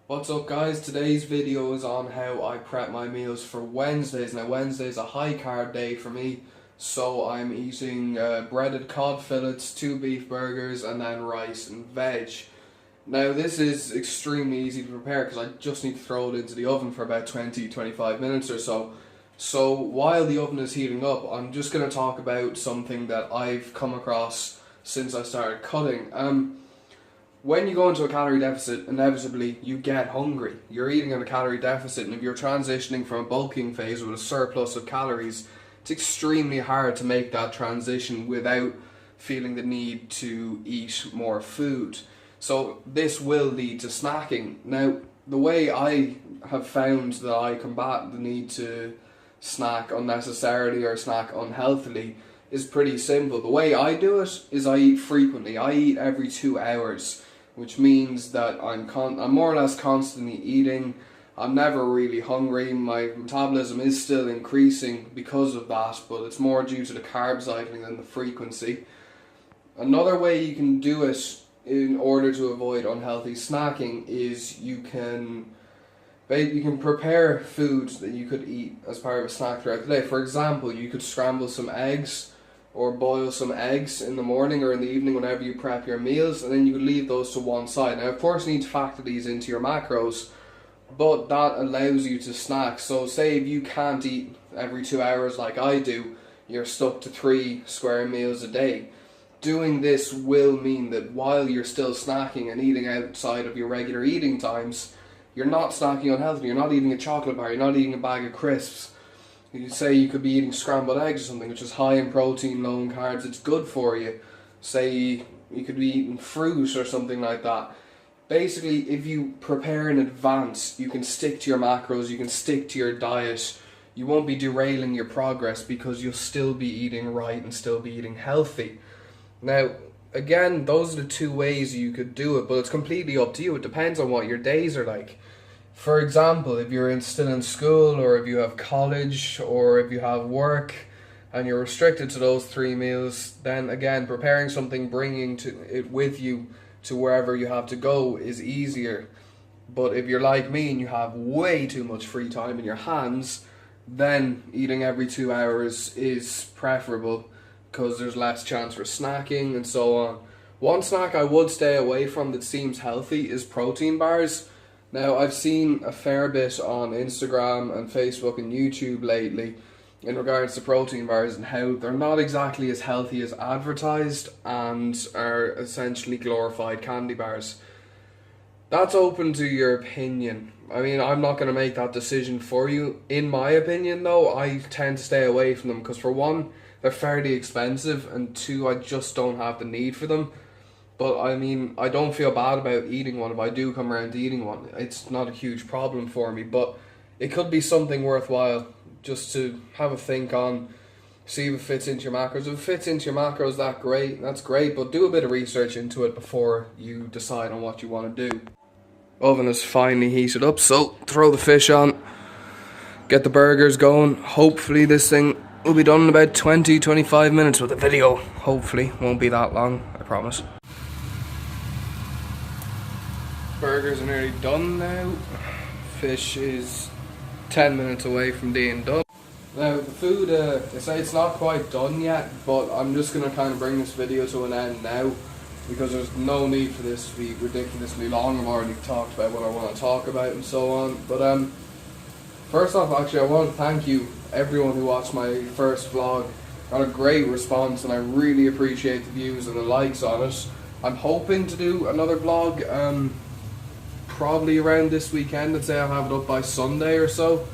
What's up guys, today's video is on how I prep my meals for Wednesdays. Now Wednesday is a high carb day for me, so I'm eating breaded cod fillets, 2 beef burgers and then rice and veg. Now this is extremely easy to prepare because I just need to throw it into the oven for about 20-25 minutes or so. So while the oven is heating up, I'm just going to talk about something that I've come across since I started cutting. When you go into a calorie deficit, inevitably you get hungry. You're eating at a calorie deficit, and if you're transitioning from a bulking phase with a surplus of calories, it's extremely hard to make that transition without feeling the need to eat more food. So this will lead to snacking. Now, the way I have found that I combat the need to snack unnecessarily or snack unhealthily is pretty simple. The way I do it is I eat frequently. I eat every 2 hours, which means that I'm more or less constantly eating. I'm never really hungry. My metabolism is still increasing because of that, but it's more due to the carb cycling than the frequency. Another way you can do it in order to avoid unhealthy snacking is you can prepare foods that you could eat as part of a snack throughout the day. For example, you could scramble some eggs or boil some eggs in the morning or in the evening whenever you prep your meals, and then you could leave those to one side. Now, of course, you need to factor these into your macros, but that allows you to snack. So say if you can't eat every 2 hours like I do, you're stuck to 3 square meals a day. Doing this will mean that while you're still snacking and eating outside of your regular eating times, you're not snacking unhealthily. You're not eating a chocolate bar, you're not eating a bag of crisps. You say you could be eating scrambled eggs or something, which is high in protein, low in carbs, it's good for you. Say you could be eating fruit or something like that. Basically, if you prepare in advance, you can stick to your macros, you can stick to your diet. You won't be derailing your progress because you'll still be eating right and still be eating healthy. Now, again, those are the 2 ways you could do it, but it's completely up to you. It depends on what your days are like. For example, if you're still in school, or if you have college, or if you have work and you're restricted to those 3 meals, then again, preparing something, bringing it with you to wherever you have to go is easier. But if you're like me and you have way too much free time in your hands, then eating every 2 hours is preferable because there's less chance for snacking and so on. One snack I would stay away from that seems healthy is protein bars. Now, I've seen a fair bit on Instagram and Facebook and YouTube lately in regards to protein bars and how they're not exactly as healthy as advertised and are essentially glorified candy bars. That's open to your opinion. I mean, I'm not going to make that decision for you. In my opinion, though, I tend to stay away from them because, for one, they're fairly expensive, and 2, I just don't have the need for them. But I mean, I don't feel bad about eating one if I do come around to eating one. It's not a huge problem for me, but it could be something worthwhile just to have a think on, see if it fits into your macros. If it fits into your macros, that's great, but do a bit of research into it before you decide on what you want to do. Oven is finally heated up, so throw the fish on, get the burgers going. Hopefully this thing will be done in about 20-25 minutes with the video. Hopefully, won't be that long, I promise. Burgers are nearly done now. Fish is 10 minutes away from being done. Now the food, it's not quite done yet, but I'm just going to kind of bring this video to an end now because there's no need for this to be ridiculously long. I've already talked about what I want to talk about and so on. But first off, actually, I want to thank you, everyone who watched my first vlog. Got a great response and I really appreciate the views and the likes on it. I'm hoping to do another vlog probably around this weekend. I'd say I'll have it up by Sunday or so.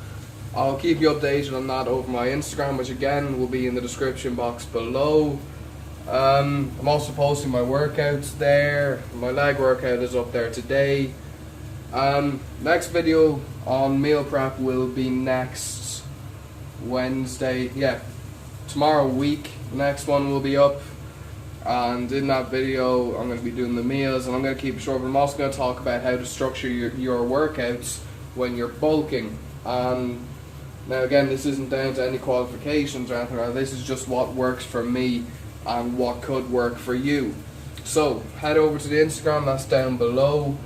I'll keep you updated on that over my Instagram, which again will be in the description box below. I'm also posting my workouts there. My leg workout is up there today. Next video on meal prep will be next Wednesday. Yeah, tomorrow week. The next one will be up. And in that video, I'm going to be doing the meals, and I'm going to keep it short, but I'm also going to talk about how to structure your workouts when you're bulking. Now again, this isn't down to any qualifications or anything like that. This is just what works for me and what could work for you. So head over to the Instagram, that's down below.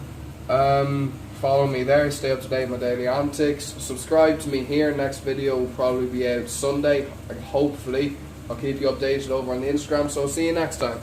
Follow me there, stay up to date with my daily antics. Subscribe to me here. Next video will probably be out Sunday, hopefully. I'll keep you updated over on the Instagram, so see you next time.